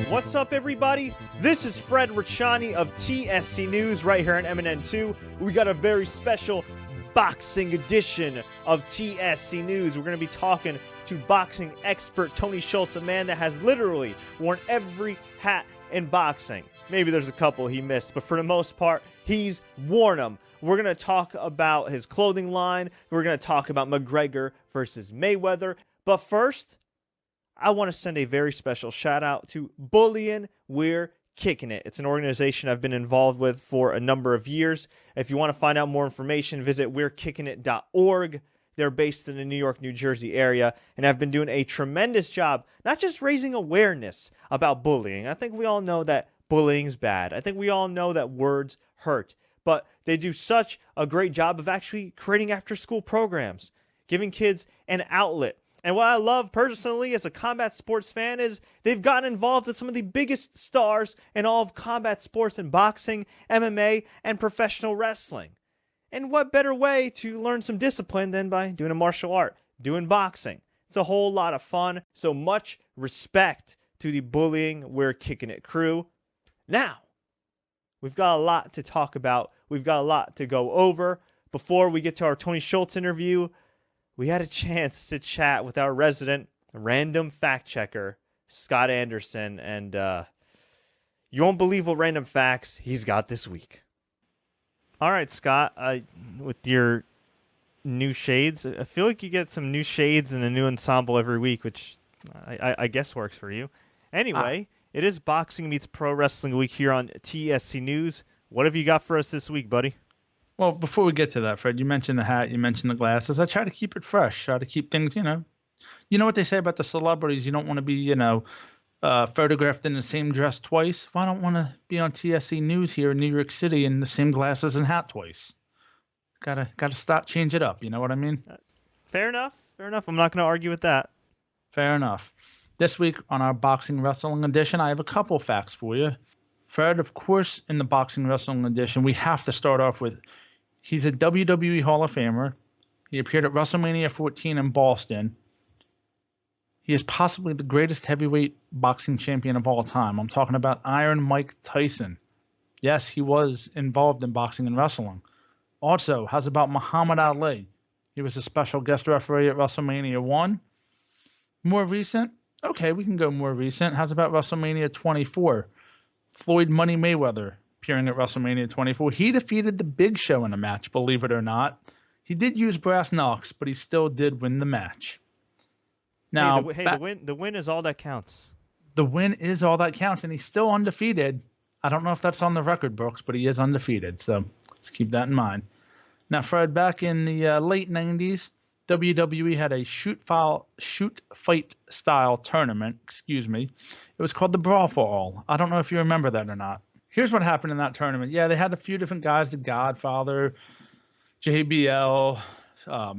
What's up, everybody? This is Fred Richani of TSC News right here on MNN2. We got a very special boxing edition of TSC News. We're going to be talking to boxing expert Tony Shultz, a man that has literally worn every hat in boxing. Maybe there's a couple he missed, but for the most part, he's worn them. We're going to talk about his clothing line. We're going to talk about McGregor versus Mayweather. But first, I want to send a very special shout out to Bullying We're Kicking It. It's an organization I've been involved with for a number of years. If you want to find out more information, visit we'rekickingit.org. They're based in the New York, New Jersey area, and have been doing a tremendous job, not just raising awareness about bullying. I think we all know that bullying's bad. I think we all know that words hurt. But they do such a great job of actually creating after-school programs, giving kids an outlet. And what I love personally as a combat sports fan is they've gotten involved with some of the biggest stars in all of combat sports in boxing, MMA, and professional wrestling. And what better way to learn some discipline than by doing a martial art, doing boxing? It's a whole lot of fun. So much respect to the Bullying We're Kicking It crew. Now, we've got a lot to talk about. We've got a lot to go over. Before we get to our Tony Shultz interview, we had a chance to chat with our resident random fact checker, Scott Anderson, and you won't believe what random facts he's got this week. All right, Scott, with your new shades, I feel like you get some new shades and a new ensemble every week, which I guess works for you. Anyway, it is Boxing Meets Pro Wrestling Week here on TSC News. What have you got for us this week, buddy? Well, before we get to that, Fred, you mentioned the hat, you mentioned the glasses. I try to keep it fresh, try to keep things, you know what they say about the celebrities. You don't want to be, photographed in the same dress twice. Well, I don't want to be on TSC News here in New York City in the same glasses and hat twice. Gotta stop, change it up. You know what I mean? Fair enough. I'm not going to argue with that. Fair enough. This week on our Boxing Wrestling Edition, I have a couple facts for you. Fred, of course, in the Boxing Wrestling Edition, we have to start off with he's a WWE Hall of Famer. He appeared at WrestleMania 14 in Boston. He is possibly the greatest heavyweight boxing champion of all time. I'm talking about Iron Mike Tyson. Yes, he was involved in boxing and wrestling. Also, how's about Muhammad Ali? He was a special guest referee at WrestleMania 1. More recent? Okay, we can go more recent. How's about WrestleMania 24? Floyd Money Mayweather appearing at WrestleMania 24. He defeated the Big Show in a match, believe it or not. He did use brass knucks, but he still did win the match. Now, the win is all that counts. The win is all that counts, and he's still undefeated. I don't know if that's on the record books, but he is undefeated, so let's keep that in mind. Now, Fred, back in the late 90s, WWE had a shoot fight style tournament. It was called the Brawl for All. I don't know if you remember that or not. Here's what happened in that tournament. Yeah, they had a few different guys, the Godfather, JBL,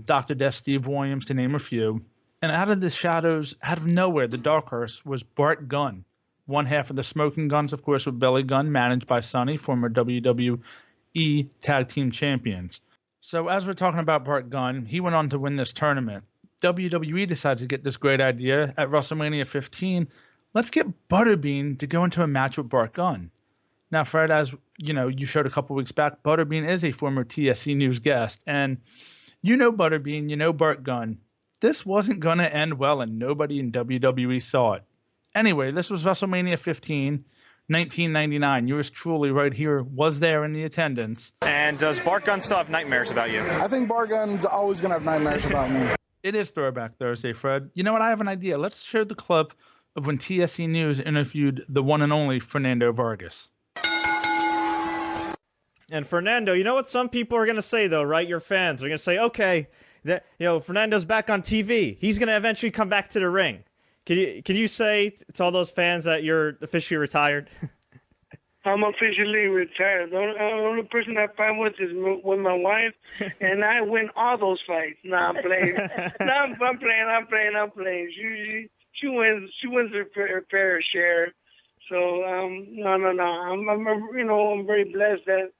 Dr. Death, Steve Williams, to name a few. And out of the shadows, out of nowhere, the dark horse was Bart Gunn. One half of the Smoking Guns, of course, with Billy Gunn, managed by Sonny, former WWE Tag Team Champions. So as we're talking about Bart Gunn, he went on to win this tournament. WWE decides to get this great idea at WrestleMania 15. Let's get Butterbean to go into a match with Bart Gunn. Now, Fred, as you showed a couple weeks back, Butterbean is a former TSC News guest. And you know Butterbean, you know Bart Gunn. This wasn't going to end well, and nobody in WWE saw it. Anyway, this was WrestleMania 15, 1999. Yours truly right here was there in the attendance. And does Bart Gunn still have nightmares about you? I think Bart Gunn's always going to have nightmares about me. It is Throwback Thursday, Fred. You know what? I have an idea. Let's show the clip of when TSC News interviewed the one and only Fernando Vargas. And Fernando, you know what some people are going to say, though, right? Your fans are going to say, okay, Fernando's back on TV. He's going to eventually come back to the ring. Can you say to all those fans that you're officially retired? I'm officially retired. The only person I fight with is with my wife, and I win all those fights. Nah, I'm playing. I'm playing. She wins her fair share. So no. I'm very blessed that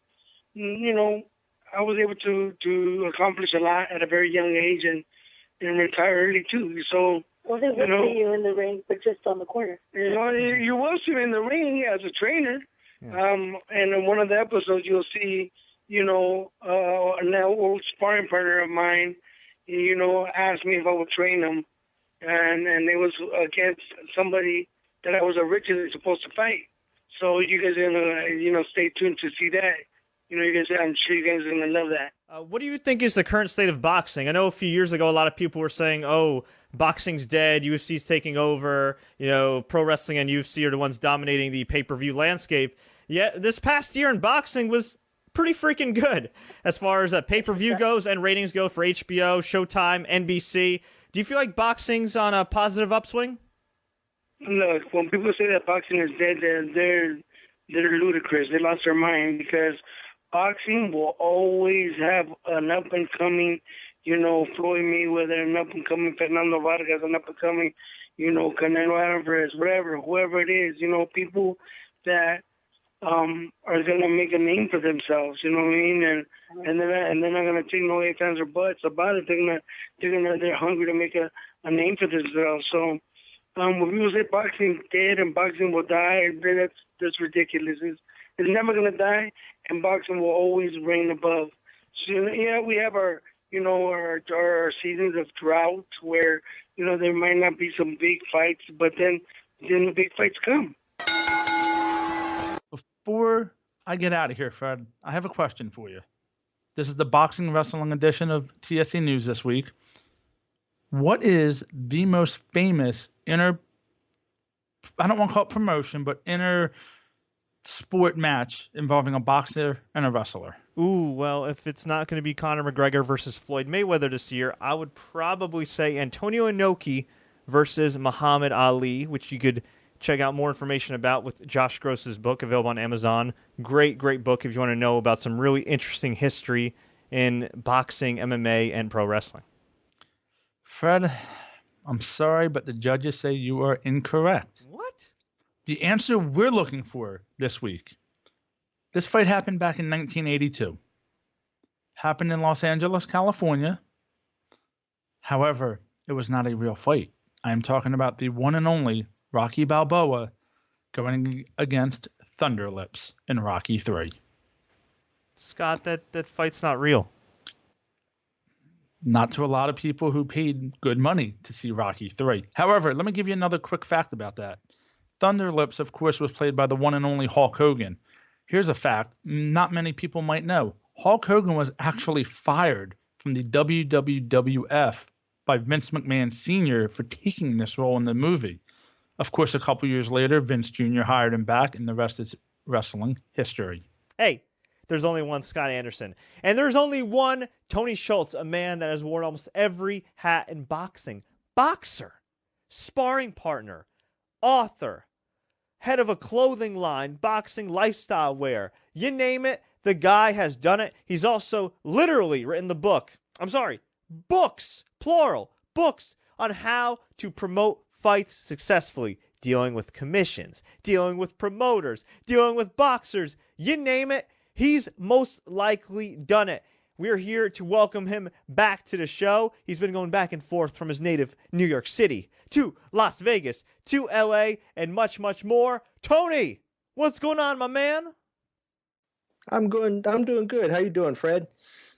I was able to accomplish a lot at a very young age and retire early too. So. Well, they will see you in the ring, but just on the corner. You will see me in the ring as a trainer. Yeah. And in one of the episodes, you'll see, an old sparring partner of mine, asked me if I would train him. And it was against somebody that I was originally supposed to fight. So you guys are going to, stay tuned to see that. I'm sure you guys are going to love that. What do you think is the current state of boxing? I know a few years ago, a lot of people were saying, oh, boxing's dead, UFC's taking over, pro wrestling and UFC are the ones dominating the pay-per-view landscape. Yet this past year in boxing was pretty freaking good as far as pay-per-view goes and ratings go for HBO, Showtime, NBC. Do you feel like boxing's on a positive upswing? Look, when people say that boxing is dead, they're ludicrous. They lost their mind because boxing will always have an up-and-coming, Floyd Mayweather, an up-and-coming Fernando Vargas, an up-and-coming, Canelo Alvarez, whoever it is, people that are going to make a name for themselves, you know what I mean? And they're not going to take no ifs, ands, or buts about it. They're hungry to make a name for themselves. So when people say boxing's dead and boxing will die, that's ridiculous. It's never going to die, and boxing will always reign above. So, we have our seasons of drought where, there might not be some big fights, but then the big fights come. Before I get out of here, Fred, I have a question for you. This is the boxing wrestling edition of TSC News this week. What is the most famous I don't want to call it promotion, but sport match involving a boxer and a wrestler? Ooh, well, if it's not going to be Conor McGregor versus Floyd Mayweather this year, I would probably say Antonio Inoki versus Muhammad Ali, which you could check out more information about with Josh Gross's book available on Amazon. Great book if you want to know about some really interesting history in boxing, MMA, and pro wrestling. Fred, I'm sorry, but the judges say you are incorrect. What? The answer we're looking for this week. This fight happened back in 1982. Happened in Los Angeles, California. However, it was not a real fight. I am talking about the one and only Rocky Balboa going against Thunder Lips in Rocky 3. Scott, that fight's not real. Not to a lot of people who paid good money to see Rocky 3. However, let me give you another quick fact about that. Thunder Lips, of course, was played by the one and only Hulk Hogan. Here's a fact not many people might know. Hulk Hogan was actually fired from the WWF by Vince McMahon Sr. for taking this role in the movie. Of course, a couple years later, Vince Jr. hired him back, and the rest is wrestling history. Hey, there's only one Scott Anderson. And there's only one Tony Shultz, a man that has worn almost every hat in boxing. Boxer, sparring partner, author, head of a clothing line, boxing lifestyle wear. You name it, the guy has done it. He's also literally written the books, plural, books on how to promote fights successfully, dealing with commissions, dealing with promoters, dealing with boxers, you name it, he's most likely done it. We're here to welcome him back to the show. He's been going back and forth from his native New York City to Las Vegas to LA and much, much more. Tony, what's going on, my man? I'm doing good. How you doing, Fred?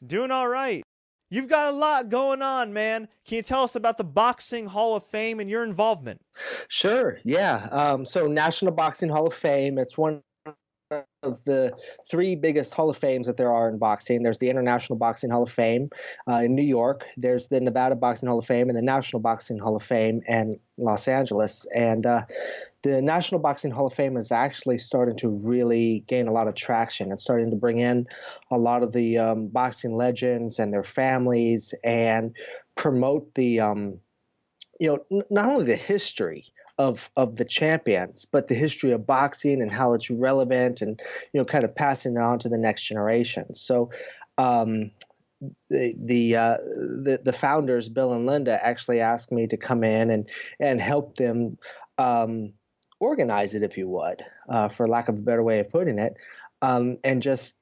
Doing all right. You've got a lot going on, man. Can you tell us about the Boxing Hall of Fame and your involvement? Sure, yeah. So National Boxing Hall of Fame, it's one of the three biggest Hall of Fames that there are in boxing. There's the International Boxing Hall of Fame in New York. There's the Nevada Boxing Hall of Fame and the National Boxing Hall of Fame in Los Angeles. And the National Boxing Hall of Fame is actually starting to really gain a lot of traction. It's starting to bring in a lot of the boxing legends and their families and promote the, not only the history of the champions, but the history of boxing and how it's relevant and, kind of passing it on to the next generation. So the founders, Bill and Linda, actually asked me to come in and help them organize it, if you would, for lack of a better way of putting it, and just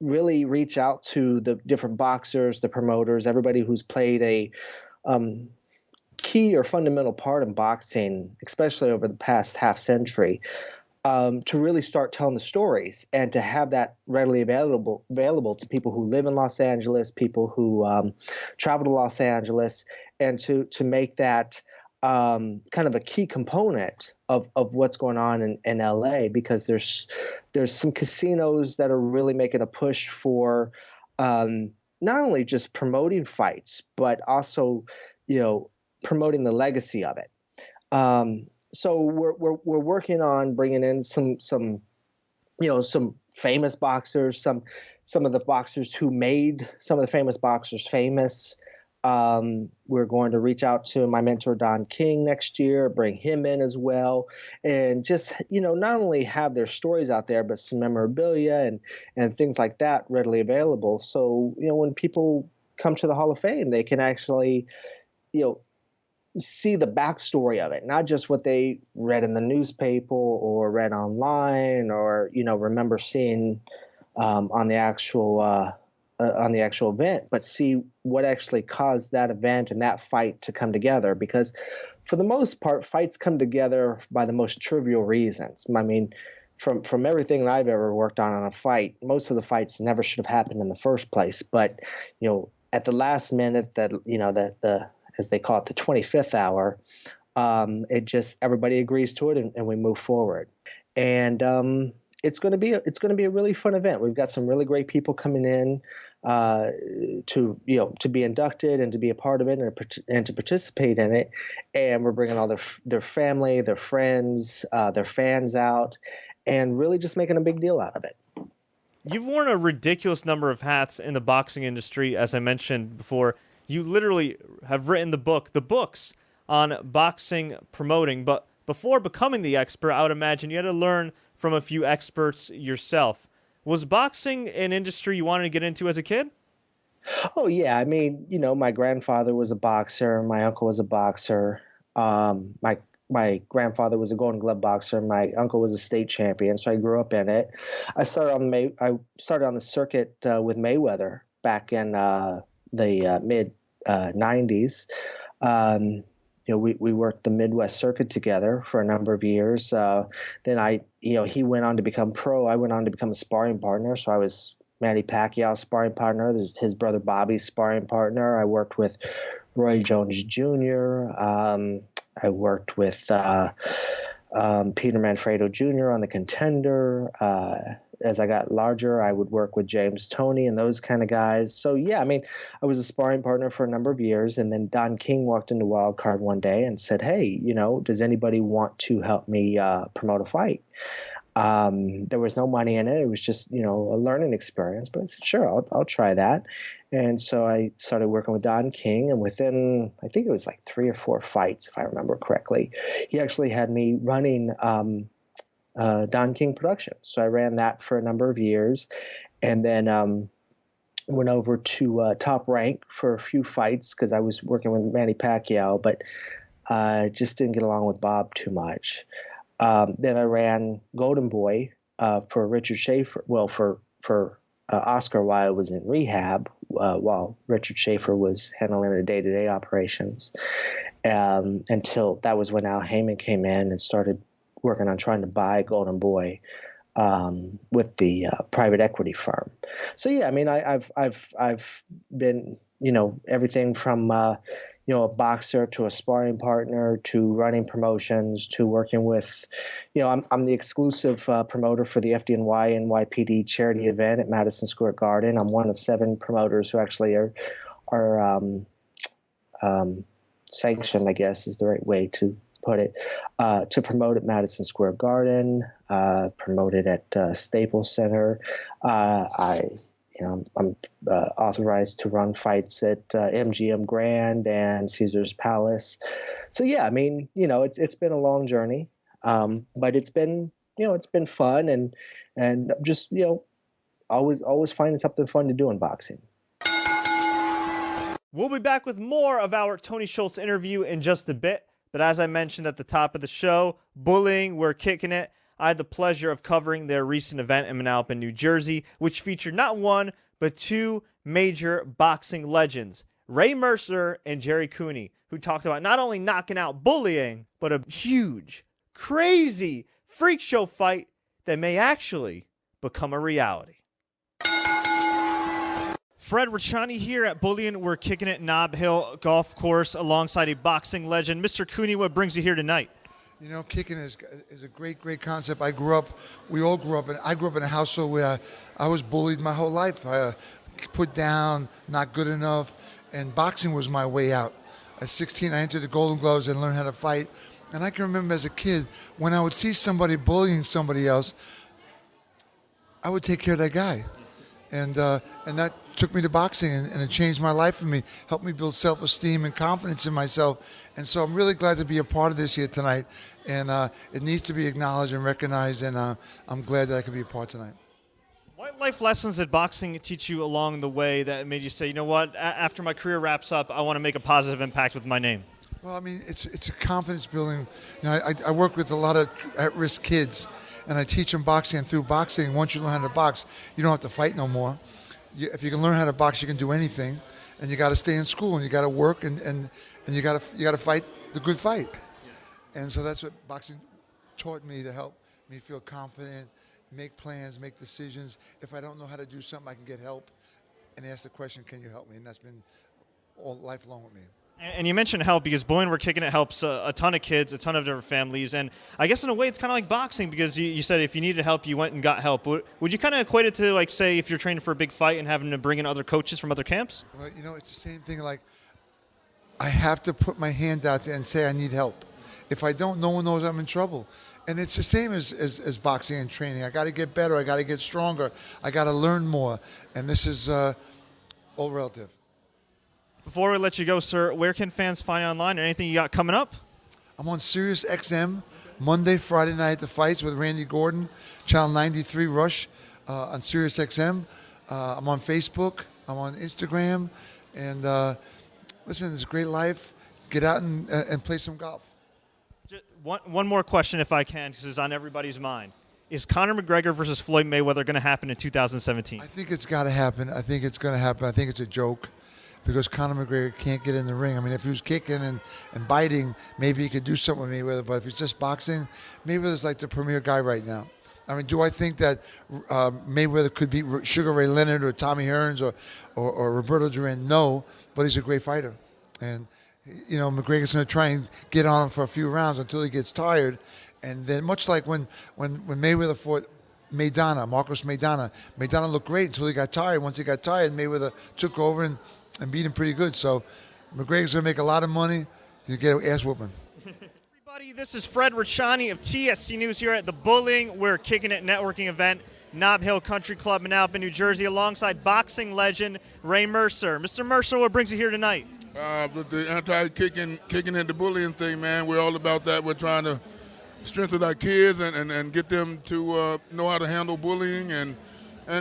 really reach out to the different boxers, the promoters, everybody who's played a key or fundamental part in boxing, especially over the past half century, to really start telling the stories and to have that readily available to people who live in Los Angeles, people who travel to Los Angeles, and to make that kind of a key component of what's going on in LA, because there's some casinos that are really making a push for not only just promoting fights, but also, promoting the legacy of it. So we're working on bringing in some famous boxers, some of the boxers who made some of the famous boxers famous. We're going to reach out to my mentor Don King next year, bring him in as well, and just not only have their stories out there, but some memorabilia and things like that readily available. So when people come to the Hall of Fame, they can actually see the backstory of it, not just what they read in the newspaper or read online or remember seeing on the actual event, but see what actually caused that event and that fight to come together. Because for the most part, fights come together by the most trivial reasons. I mean, from everything that I've ever worked on a fight, most of the fights never should have happened in the first place. But at the last minute, that the as they call it, the 25th hour, it just everybody agrees to it and we move forward. And it's going to be a really fun event. We've got some really great people coming in to be inducted and to be a part of it and to participate in it. And we're bringing all their family, their friends, their fans out, and really just making a big deal out of it. You've worn a ridiculous number of hats in the boxing industry, as I mentioned before. You literally have written the books on boxing promoting. But before becoming the expert, I would imagine you had to learn from a few experts yourself. Was boxing an industry you wanted to get into as a kid? Oh, yeah. I mean, my grandfather was a boxer. My uncle was a boxer. My grandfather was a Golden Glove boxer. My uncle was a state champion, so I grew up in it. I started on the circuit with Mayweather back in the mid 90s. We worked the Midwest circuit together for a number of years. Then he went on to become pro. I went on to become a sparring partner. So I was Manny Pacquiao's sparring partner, his brother Bobby's sparring partner. I worked with Roy Jones Jr. I worked with Peter Manfredo Jr. on the Contender. As I got larger, I would work with James Toney and those kind of guys. So, yeah, I mean, I was a sparring partner for a number of years. And then Don King walked into Wild Card one day and said, hey, does anybody want to help me promote a fight? There was no money in it. It was just, a learning experience. But I said, sure, I'll try that. And so I started working with Don King. And within, I think it was like 3 or 4 fights, if I remember correctly, he actually had me running Don King Productions. So I ran that for a number of years, and then went over to Top Rank for a few fights because I was working with Manny Pacquiao, but just didn't get along with Bob too much. Then I ran Golden Boy for Richard Schaefer, for Oscar while I was in rehab, while Richard Schaefer was handling the day-to-day operations, until that was when Al Heyman came in and started working on trying to buy Golden Boy with the private equity firm. So yeah, I mean, I've been everything from a boxer to a sparring partner to running promotions to working with, I'm the exclusive promoter for the FDNY NYPD charity event at Madison Square Garden. I'm one of 7 promoters who actually are sanctioned, I guess is the right way to put it, to promote at Madison Square Garden, promoted at Staples Center. I'm authorized to run fights at MGM Grand and Caesar's Palace. So yeah, I mean, it's been a long journey, but it's been fun, and just always finding something fun to do in boxing. We'll be back with more of our Tony Shultz interview in just a bit. But as I mentioned at the top of the show, bullying, we're kicking it. I had the pleasure of covering their recent event in Manalapan, New Jersey, which featured not one, but two major boxing legends, Ray Mercer and Gerry Cooney, who talked about not only knocking out bullying, but a huge, crazy freak show fight that may actually become a reality. Fred Richani here at Bullion. We're kicking it Nob Hill Golf Course alongside a boxing legend. Mr. Cooney, what brings you here tonight? Kicking is a great concept. We all grew up, and I grew up in a household where I was bullied my whole life. Put down, not good enough, and boxing was my way out. At 16, I entered the Golden Gloves and learned how to fight. And I can remember as a kid, when I would see somebody bullying somebody else, I would take care of that guy. And that took me to boxing, and it changed my life for me, helped me build self-esteem and confidence in myself. And so I'm really glad to be a part of this here tonight. And it needs to be acknowledged and recognized, and I'm glad that I could be a part tonight. What life lessons did boxing teach you along the way that made you say, you know what, after my career wraps up, I want to make a positive impact with my name? Well, I mean, it's a confidence building. I work with a lot of at-risk kids, and I teach them boxing. And through boxing, once you learn how to box, you don't have to fight no more. If you can learn how to box, you can do anything. And you got to stay in school, and you got to work, and you got to fight the good fight. Yeah. And so that's what boxing taught me, to help me feel confident, make plans, make decisions. If I don't know how to do something, I can get help and ask the question, can you help me? And that's been all lifelong with me. And you mentioned help, because Bullion We're Kicking It helps a ton of kids, a ton of different families. And I guess in a way it's kind of like boxing, because you said if you needed help, you went and got help. Would you kind of equate it to, like, say, if you're training for a big fight and having to bring in other coaches from other camps? Well, it's the same thing. Like, I have to put my hand out there and say I need help. If I don't, no one knows I'm in trouble. And it's the same as boxing and training. I got to get better. I got to get stronger. I got to learn more. And this is all relative. Before we let you go, sir, where can fans find you online, or anything you got coming up? I'm on Sirius XM Monday, Friday night, the fights with Randy Gordon, Channel 93 Rush on Sirius XM. I'm on Facebook. I'm on Instagram. And listen, it's a great life. Get out and play some golf. Just one more question, if I can, because it's on everybody's mind. Is Conor McGregor versus Floyd Mayweather going to happen in 2017? I think it's got to happen. I think it's going to happen. I think it's a joke, because Conor McGregor can't get in the ring. I mean, if he was kicking and biting, maybe he could do something with Mayweather. But if it's just boxing, Mayweather's like the premier guy right now. I mean, do I think that Mayweather could beat Sugar Ray Leonard or Tommy Hearns or Roberto Duran? No, but he's a great fighter. And, McGregor's going to try and get on him for a few rounds until he gets tired. And then much like when Mayweather fought Marcos Maidana looked great until he got tired. Once he got tired, Mayweather took over and beat him pretty good. So McGregor's going to make a lot of money. He'll get an ass whooping. Everybody, this is Fred Richani of TSC News here at the Bullying We're Kicking It networking event, Nob Hill Country Club, Manalapan, New Jersey, alongside boxing legend Ray Mercer. Mr. Mercer, what brings you here tonight? With the anti-kicking and the bullying thing, man, we're all about that. We're trying to strengthen our kids and get them to know how to handle bullying, and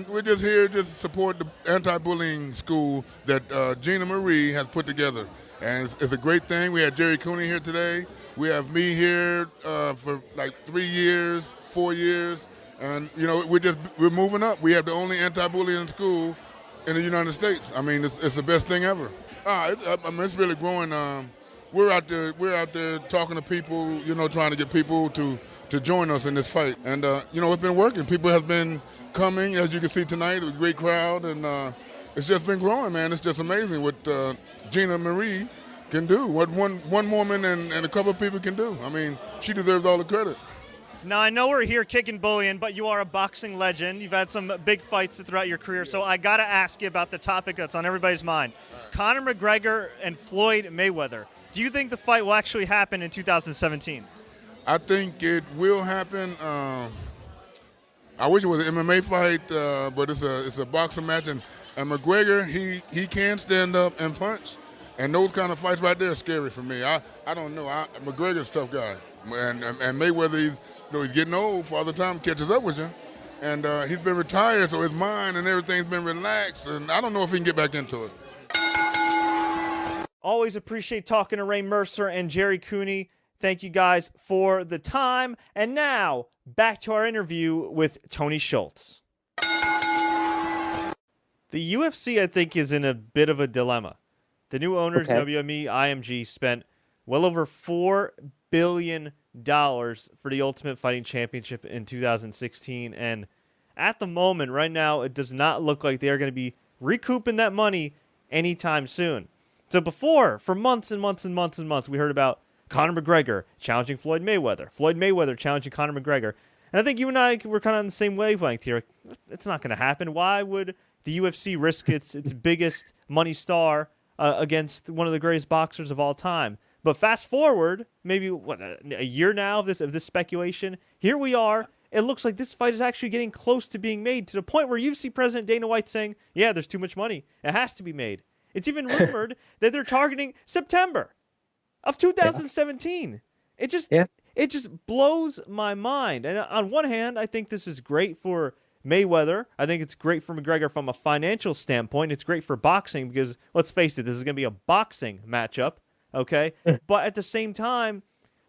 we're just here to support the anti-bullying school that Gina Marie has put together. And it's a great thing. We had Gerry Cooney here today. We have me here for like 3 years, 4 years, and we're moving up. We have the only anti-bullying school in the United States. I mean, it's the best thing ever. It's really growing. We're out there talking to people, trying to get people to join us in this fight. And, it's been working. People have been coming, as you can see tonight, a great crowd. And it's just been growing, man. It's just amazing what Gina Marie can do, what one woman and a couple of people can do. I mean, she deserves all the credit. Now, I know we're here kicking bullion, but you are a boxing legend. You've had some big fights throughout your career, so I got to ask you about the topic that's on everybody's mind. Conor McGregor and Floyd Mayweather. Do you think the fight will actually happen in 2017? I think it will happen. I wish it was an MMA fight, but it's a boxing match, and McGregor he can stand up and punch, and those kind of fights right there are scary for me. I don't know. McGregor's a tough guy, and Mayweather he's getting old. Father Time catches up with you, and he's been retired, so his mind and everything's been relaxed, and I don't know if he can get back into it. Always appreciate talking to Ray Mercer and Gerry Cooney. Thank you guys for the time. And now, back to our interview with Tony Shultz. The UFC, I think, is in a bit of a dilemma. The new owners, WME, IMG, spent well over $4 billion for the Ultimate Fighting Championship in 2016. And at the moment, right now, it does not look like they are going to be recouping that money anytime soon. So before, for months and months and months and months, we heard about Conor McGregor challenging Floyd Mayweather. Floyd Mayweather challenging Conor McGregor. And I think you and I were kind of on the same wavelength here. It's not going to happen. Why would the UFC risk its biggest money star against one of the greatest boxers of all time? But fast forward, maybe a year now of this speculation. Here we are. It looks like this fight is actually getting close to being made, to the point where UFC President Dana White saying, yeah, there's too much money. It has to be made. It's even rumored that they're targeting September of 2017. Yeah. It just blows my mind. And on one hand, I think this is great for Mayweather. I think it's great for McGregor from a financial standpoint. It's great for boxing because, let's face it, this is going to be a boxing matchup, okay? But at the same time,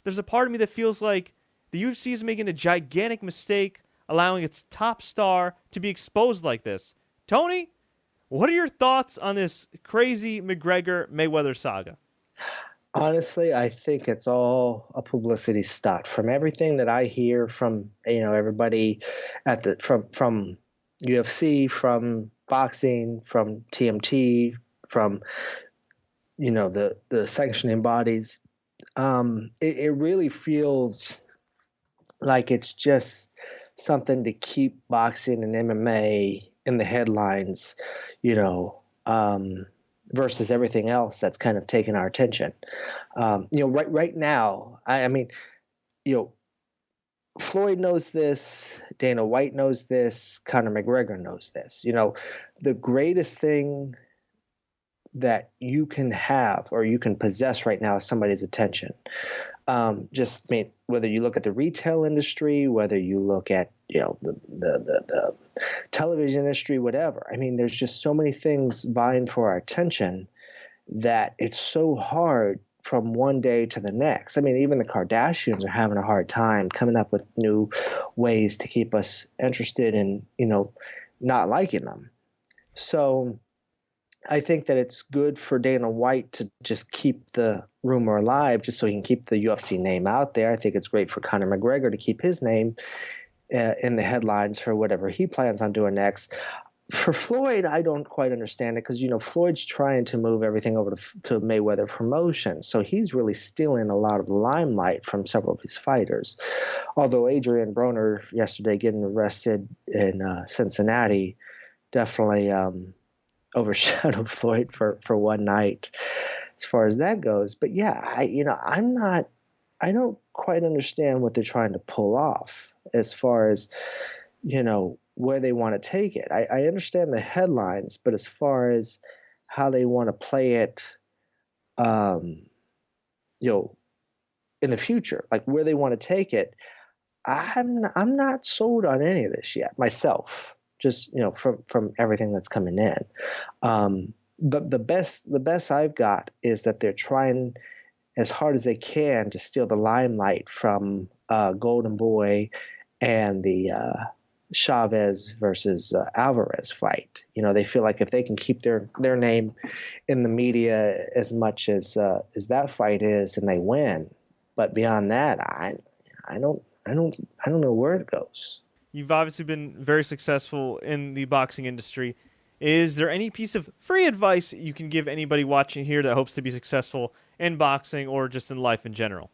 there's a part of me that feels like the UFC is making a gigantic mistake allowing its top star to be exposed like this. Tony, what are your thoughts on this crazy McGregor-Mayweather saga? Honestly, I think it's all a publicity stunt. From everything that I hear from everybody from UFC, from boxing, from TMT, from the sanctioning bodies, it really feels like it's just something to keep boxing and MMA in the headlines, versus everything else that's kind of taken our attention. Right now, I mean, Floyd knows this, Dana White knows this, Conor McGregor knows this. The greatest thing that you can have or you can possess right now is somebody's attention. Whether you look at the retail industry, whether you look at the television industry, whatever. I mean, there's just so many things vying for our attention that it's so hard from one day to the next. I mean, even the Kardashians are having a hard time coming up with new ways to keep us interested in, not liking them. So I think that it's good for Dana White to just keep the rumor alive just so he can keep the UFC name out there. I think it's great for Conor McGregor to keep his name in the headlines for whatever he plans on doing next. For Floyd, I don't quite understand it because, Floyd's trying to move everything over to Mayweather Promotions. So he's really stealing a lot of the limelight from several of his fighters. Although Adrian Broner yesterday getting arrested in Cincinnati definitely overshadowed Floyd for one night as far as that goes. But yeah, I don't quite understand what they're trying to pull off as far as, where they want to take it. I understand the headlines, but as far as how they want to play it, in the future, like where they want to take it, I'm not sold on any of this yet myself. Just from everything that's coming in, but the best I've got is that they're trying as hard as they can to steal the limelight from Golden Boy and the Chavez versus Alvarez fight. They feel like if they can keep their name in the media as much as that fight is, and they win. But beyond that, I don't know where it goes. You've obviously been very successful in the boxing industry. Is there any piece of free advice you can give anybody watching here that hopes to be successful in boxing or just in life in general?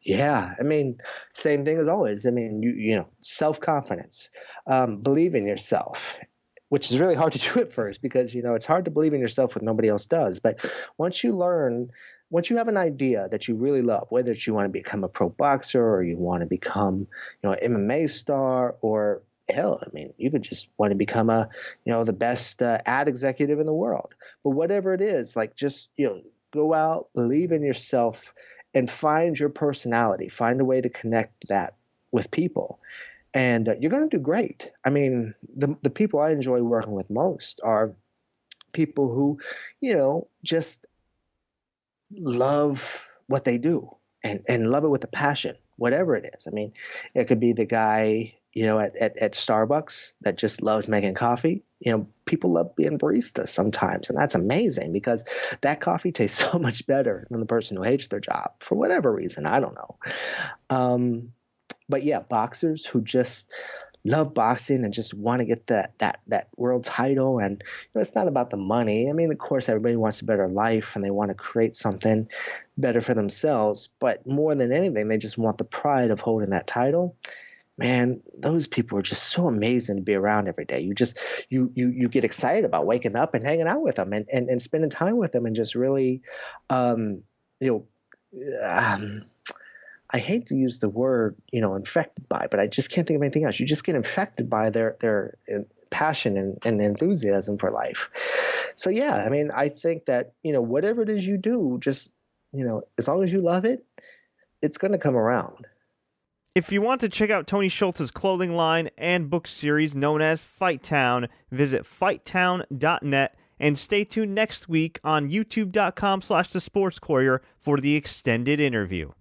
Yeah, I mean, same thing as always. I mean, self-confidence, believe in yourself, which is really hard to do at first because, it's hard to believe in yourself when nobody else does. But once you learn once you have an idea that you really love, whether it's you want to become a pro boxer or you want to become, an MMA star, or hell, I mean, you could just want to become the best ad executive in the world. But whatever it is, like just, go out, believe in yourself, and find your personality. Find a way to connect that with people. And you're going to do great. I mean, the people I enjoy working with most are people who, just love what they do and love it with a passion, whatever it is. I mean, it could be the guy, at Starbucks that just loves making coffee. People love being baristas sometimes, and that's amazing because that coffee tastes so much better than the person who hates their job for whatever reason. I don't know. But yeah, boxers who just love boxing and just want to get that world title. And it's not about the money. I mean, of course, everybody wants a better life and they want to create something better for themselves. But more than anything, they just want the pride of holding that title. Man, those people are just so amazing to be around every day. You just you get excited about waking up and hanging out with them and spending time with them and just really, I hate to use the word, infected by, but I just can't think of anything else. You just get infected by their passion and enthusiasm for life. So yeah, I mean, I think that, whatever it is you do, just, as long as you love it, it's going to come around. If you want to check out Tony Shultz's clothing line and book series known as Fight Town, visit fighttown.net and stay tuned next week on youtube.com/The Sports Courier for the extended interview.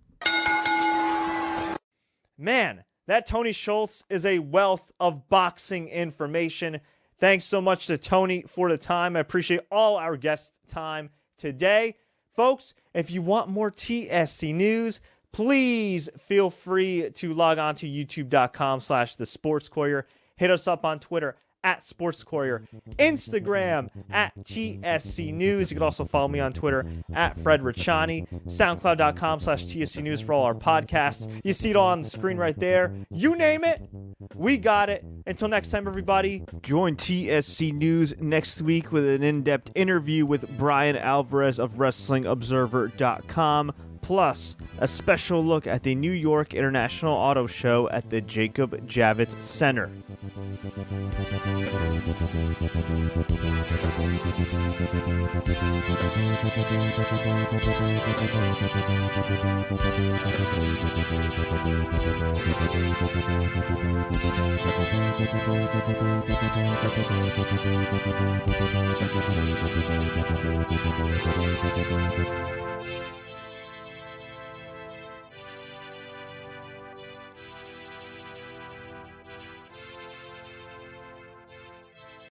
Man, that Tony Shultz is a wealth of boxing information. Thanks so much to Tony for the time. I appreciate all our guests' time today. Folks, if you want more TSC news, please feel free to log on to youtube.com/The Sports Courier. Hit us up on Twitter at Sports Courier, Instagram at TSC News. You can also follow me on Twitter at Fred Richani, SoundCloud.com/TSC News for all our podcasts. You see it all on the screen right there. You name it, we got it. Until next time, everybody, join TSC News next week with an in-depth interview with Brian Alvarez of WrestlingObserver.com. Plus, a special look at the New York International Auto Show at the Jacob Javits Center.